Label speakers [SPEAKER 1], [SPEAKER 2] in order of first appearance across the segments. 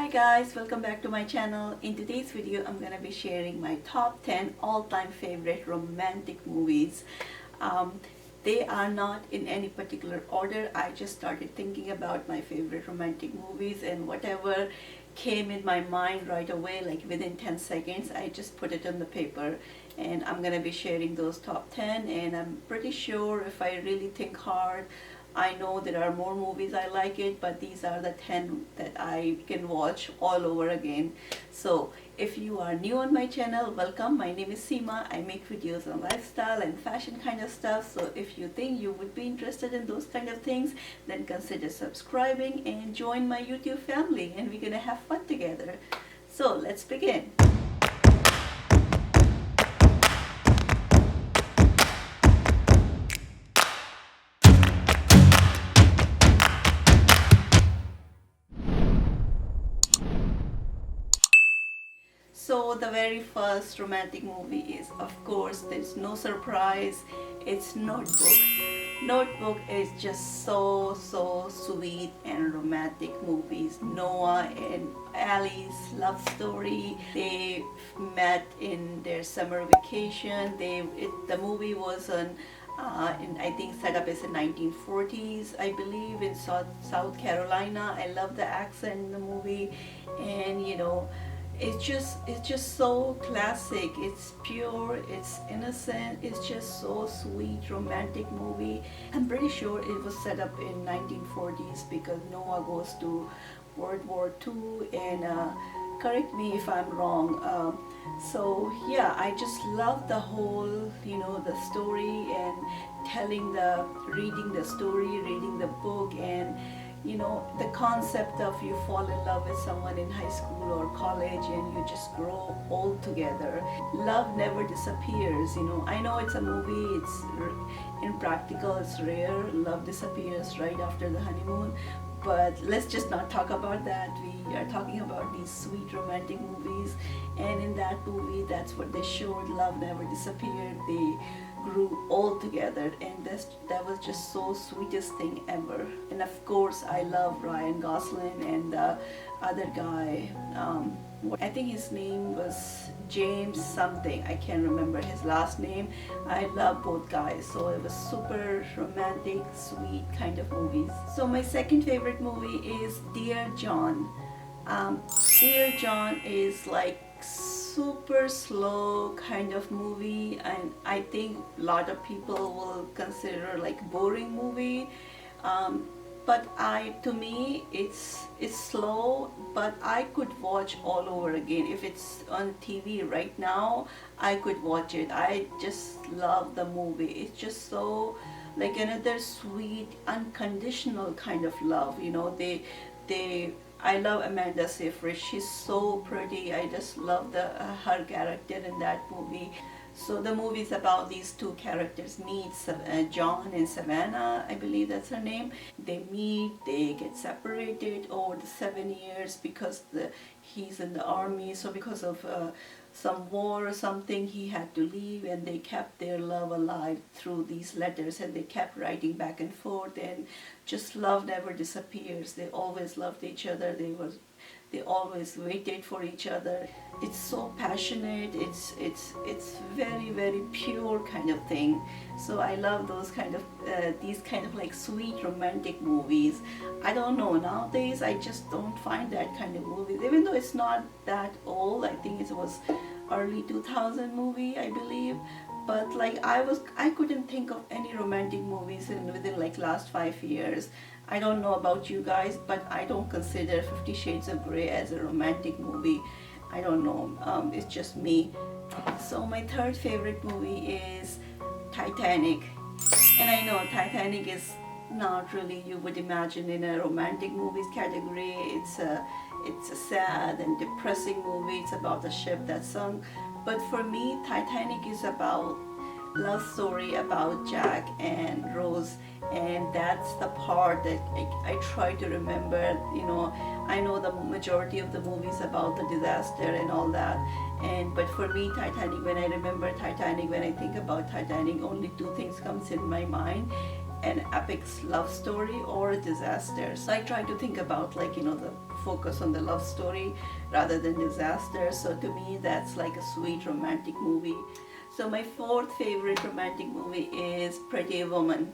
[SPEAKER 1] guys, welcome back to my channel. In today's video, I'm gonna be sharing my top 10 all-time favorite romantic movies. They are not in any particular order. I just started thinking about my favorite romantic movies, and whatever came in my mind right away, like within 10 seconds, I just put it on the paper, and I'm gonna be sharing those top 10. And I'm pretty sure if I really think hard, I know there are more movies I like it, but these are the 10 that I can watch all over again. So if you are new on my channel, welcome. My name is Seema. I make videos on lifestyle and fashion kind of stuff. So if you think you would be interested in those kind of things, then consider subscribing and join my YouTube family, and we're gonna have fun together. So let's begin. So the very first romantic movie is, of course, there's no surprise, it's Notebook. Notebook is just so sweet and romantic movies. Noah and Allie's love story. They met in their summer vacation. The movie was I think set up as in 1940s, I believe, in South Carolina. I love the accent in the movie, and it's just so classic. It's pure, it's innocent, it's just so sweet, romantic movie. I'm pretty sure it was set up in 1940s because Noah goes to World War II, and correct me if I'm wrong. So yeah, I just love the whole, the story, and reading the story, reading the book, and the concept of you fall in love with someone in high school or college and you just grow old together. Love never disappears. I know it's a movie, it's impractical, it's rare. Love disappears right after the honeymoon, but let's just not talk about that. We are talking about these sweet romantic movies, and in that movie, that's what they showed. Love never disappeared. They grew all together, and that was just so sweetest thing ever. And of course, I love Ryan Gosling and the other guy. I think his name was James something. I can't remember his last name. I love both guys, so it was super romantic, sweet kind of movies. So my second favorite movie is Dear John. Dear John is like super slow kind of movie, and I think a lot of people will consider like boring movie, but to me it's slow, but I could watch all over again. If it's on TV right now, I could watch it. I just love the movie. It's just so like another sweet unconditional kind of love. I love Amanda Seyfried. She's so pretty. I just love her character in that movie. So the movie is about these two characters meet, John and Savannah, I believe that's her name. They meet, they get separated over the 7 years because he's in the army. So because of some war or something, he had to leave, and they kept their love alive through these letters, and they kept writing back and forth, and just love never disappears. They always loved each other. They always waited for each other. It's so passionate. It's very pure kind of thing. So I love those these kind of like sweet romantic movies. I don't know, nowadays I just don't find that kind of movies, even though it's not that old. I think it was early 2000 movie, I believe. But like I couldn't think of any romantic movies within like last 5 years. I don't know about you guys, but I don't consider 50 Shades of Grey as a romantic movie. I don't know, it's just me. So my third favorite movie is Titanic. And I know Titanic is not really, you would imagine, in a romantic movies category. It's a sad and depressing movie. It's about a ship that sunk. But for me, Titanic is about love story about Jack and Rose, and that's the part that I try to remember. I know the majority of the movies about the disaster and all that, but for me, Titanic, when I remember Titanic, when I think about Titanic, only two things comes in my mind: an epic love story or a disaster. So I try to think about the focus on the love story rather than disaster. So to me, that's like a sweet romantic movie. So my fourth favorite romantic movie is Pretty Woman.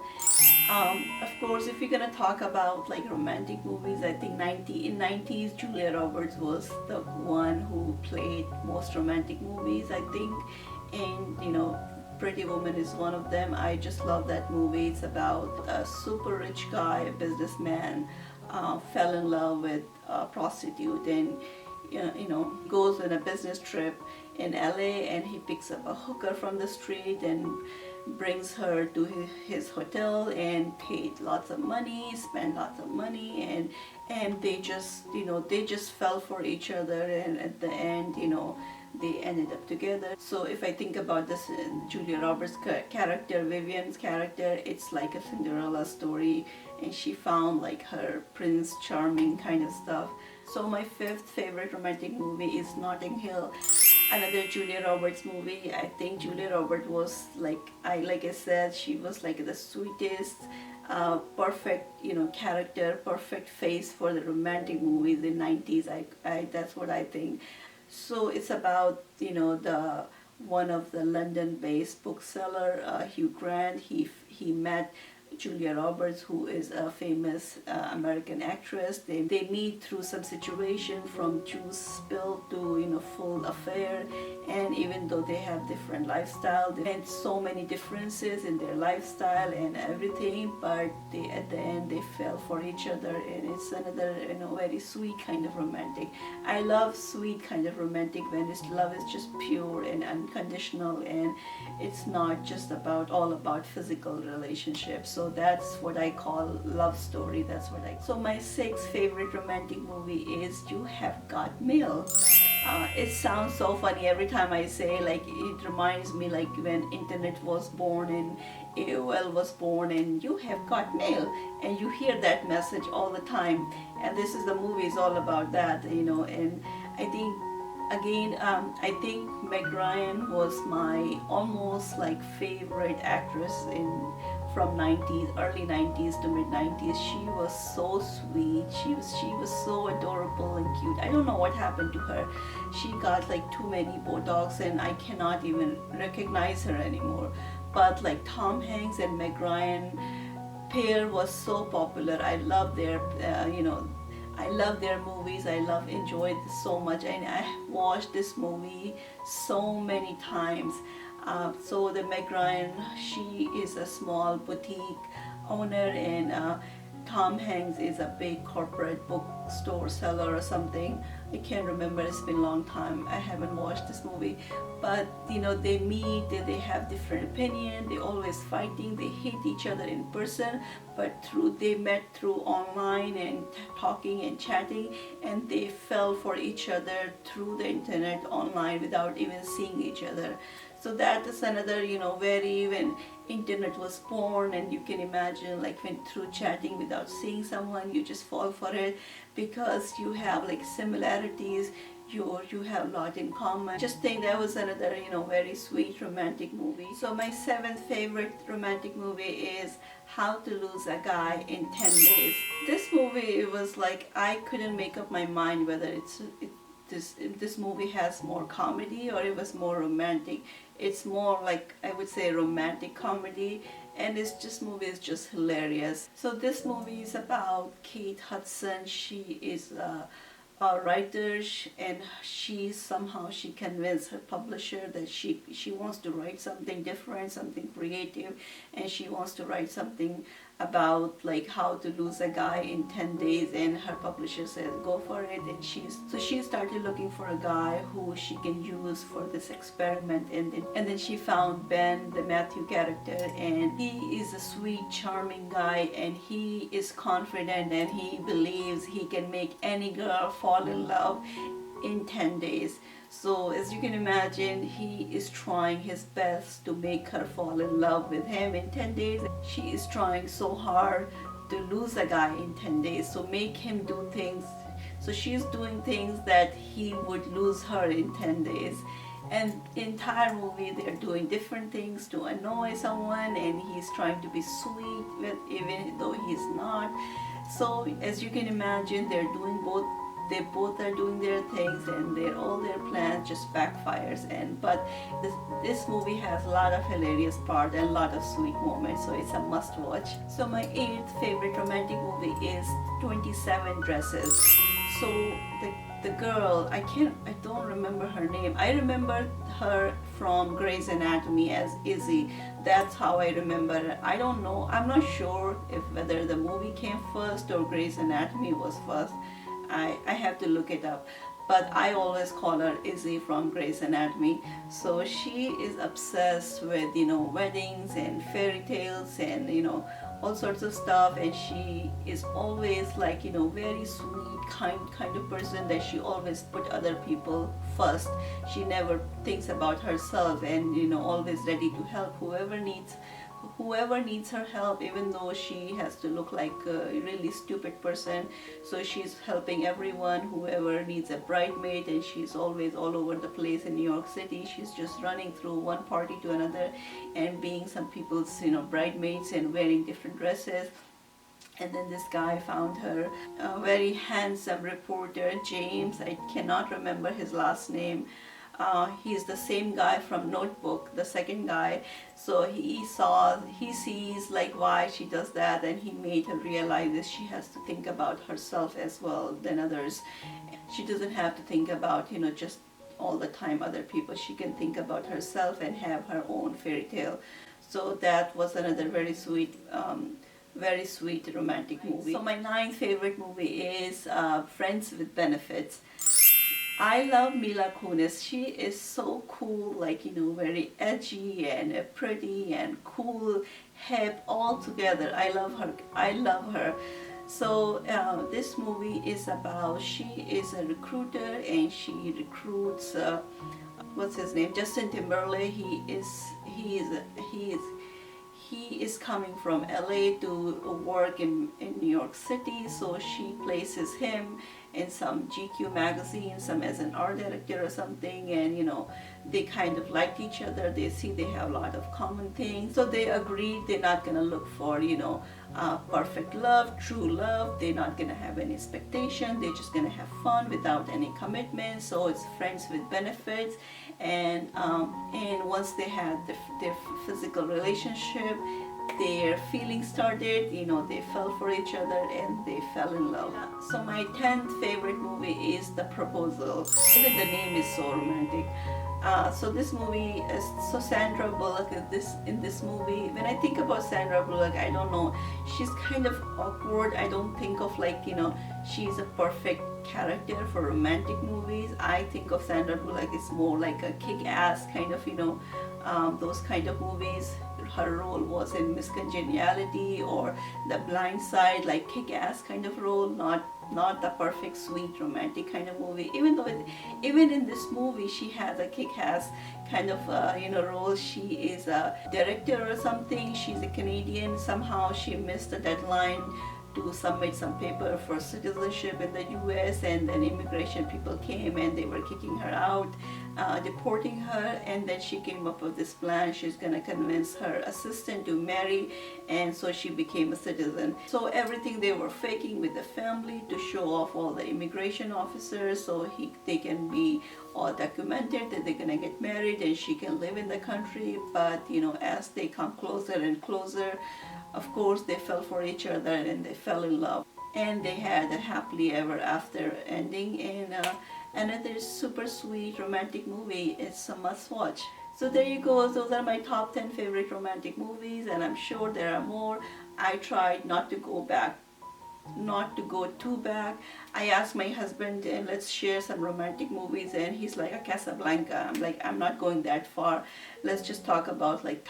[SPEAKER 1] Of course, if you're gonna talk about like romantic movies, I think in 90s Julia Roberts was the one who played most romantic movies, I think, and Pretty Woman is one of them. I just love that movie. It's about a super rich guy, a businessman, fell in love with a prostitute, and goes on a business trip in LA, and he picks up a hooker from the street and brings her to his hotel and paid lots of money, spent lots of money, and they just fell for each other, and at the end, they ended up together. So if I think about this Julia Roberts character, Vivian's character, it's like a Cinderella story, and she found like her Prince Charming kind of stuff. So my fifth favorite romantic movie is Notting Hill, another Julia Roberts movie. I think Julia Roberts was like I said, she was like the sweetest, perfect character, perfect face for the romantic movies in 90s. I that's what I think. So it's about the one of the London-based bookseller, Hugh Grant. He met Julia Roberts, who is a famous American actress. They meet through some situation, from juice spill to full affair, and even though they have different lifestyle and so many differences in their lifestyle and everything, but at the end they fell for each other, and it's another very sweet kind of romantic. I love sweet kind of romantic when love is just pure and unconditional, and it's not just all about physical relationships. So that's what I call love story. So my sixth favorite romantic movie is You Have Got Mail. It sounds so funny every time I say, like, it reminds me like when internet was born and AOL was born, and you have got mail, and you hear that message all the time, and this is the movie is all about that, and I think again, I think Meg Ryan was my almost like favorite actress from 90s, early 90s to mid 90s. She was so sweet. She was so adorable and cute. I don't know what happened to her. She got like too many Botox, and I cannot even recognize her anymore. But like Tom Hanks and Meg Ryan pair was so popular. I love their I love their movies. I enjoyed this so much, and I watched this movie so many times. So the Meg Ryan, she is a small boutique owner, and Tom Hanks is a big corporate bookstore seller or something. I can't remember, it's been a long time. I haven't watched this movie. But they meet, they have different opinion, they always fighting, they hate each other in person, but they met through online and talking and chatting, and they fell for each other through the internet online without even seeing each other. So that is another, when internet was born, and you can imagine like when through chatting without seeing someone, you just fall for it because you have like similarities, you have a lot in common. Just think that was another, very sweet romantic movie. So my seventh favorite romantic movie is How to Lose a Guy in 10 Days. This movie, it was like I couldn't make up my mind whether this movie has more comedy or it was more romantic. It's more like, I would say, romantic comedy, and this movie is just hilarious. So this movie is about Kate Hudson. She is a writer, and she convinced her publisher that she wants to write something different, something creative, and she wants to write something about like how to lose a guy in 10 days, and her publisher says go for it, and she started looking for a guy who she can use for this experiment, and then she found Ben, the Matthew character, and he is a sweet, charming guy, and he is confident, and he believes he can make any girl fall in love in 10 days. So as you can imagine, he is trying his best to make her fall in love with him in 10 days. She is trying so hard to lose a guy in 10 days, so make him do things. So she's doing things that he would lose her in 10 days. And the entire movie, they're doing different things to annoy someone, and he's trying to be sweet with, even though he's not. So as you can imagine, they're doing both they both are doing their things, and all their plans just backfires. But this movie has a lot of hilarious part and a lot of sweet moments, so it's a must watch. So my eighth favorite romantic movie is 27 Dresses. So the girl, I don't remember her name. I remember her from Grey's Anatomy as Izzy. That's how I remember it. I don't know. I'm not sure if whether the movie came first or Grey's Anatomy was first. I have to look it up. But I always call her Izzy from Grey's Anatomy. So she is obsessed with, weddings and fairy tales and, all sorts of stuff. And she is always like, very sweet, kind of person, that she always put other people first. She never thinks about herself, and, always ready to help whoever needs her help, even though she has to look like a really stupid person. So she's helping everyone, whoever needs a bridesmaid, and she's always all over the place in New York City. She's just running through one party to another and being some people's bridesmaids and wearing different dresses. And then this guy found her, a very handsome reporter, James. I cannot remember his last name. He's the same guy from Notebook, the second guy. So he sees like why she does that, and he made her realize that she has to think about herself as well than others. She doesn't have to think about, just all the time other people. She can think about herself and have her own fairy tale. So that was another very sweet romantic movie. So my ninth favorite movie is Friends with Benefits. I love Mila Kunis. She is so cool, like, very edgy and pretty and cool, hip, all together. I love her. So this movie is about, she is a recruiter and she recruits, what's his name? Justin Timberlake. He is coming from LA to work in New York City, so she places him in some GQ magazine, some as an art director or something, and they kind of liked each other. They see they have a lot of common things, so they agreed they're not gonna look for perfect love, true love. They're not gonna have any expectation. They're just gonna have fun without any commitment. So it's friends with benefits, and once they had their physical relationship, their feelings started, they fell for each other and they fell in love. So my 10th favorite movie is The Proposal. Even the name is so romantic. So this movie is, so Sandra Bullock in this movie. When I think about Sandra Bullock, I don't know, she's kind of awkward. I don't think of like, she's a perfect character for romantic movies. I think of Sandra Bullock as more like a kick-ass kind of, those kind of movies. Her role was in Miss Congeniality or The Blind Side, like kick-ass kind of role, not the perfect sweet romantic kind of movie. Even in this movie she has a kick-ass kind of role. She is a director or something. She's a Canadian. Somehow she missed the deadline to submit some paper for citizenship in the US, and then immigration people came and they were kicking her out, deporting her, and then she came up with this plan. She's gonna convince her assistant to marry, and so she became a citizen. So everything they were faking with the family to show off all the immigration officers, so they can be all documented that they're gonna get married and she can live in the country. But as they come closer and closer, of course they fell for each other and they fell in love, and they had a happily ever after ending. And another super sweet romantic movie. It's a must watch. So there you go. Those are my top 10 favorite romantic movies, and I'm sure there are more. I tried not to go too back. I asked my husband, and let's share some romantic movies, and he's like, a Casablanca. I'm like, I'm not going that far. Let's just talk about like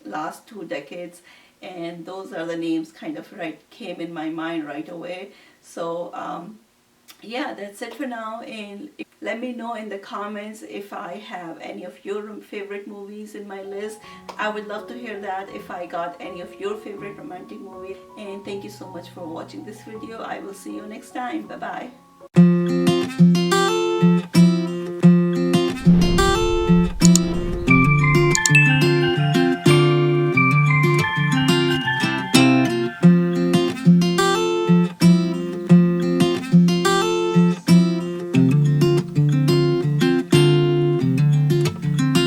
[SPEAKER 1] last 2 decades. And those are the names kind of came in my mind right away. So yeah, that's it for now, and let me know in the comments if I have any of your favorite movies in my list. I would love to hear that, if I got any of your favorite romantic movies. And thank you so much for watching this video. I will see you next time. Bye bye.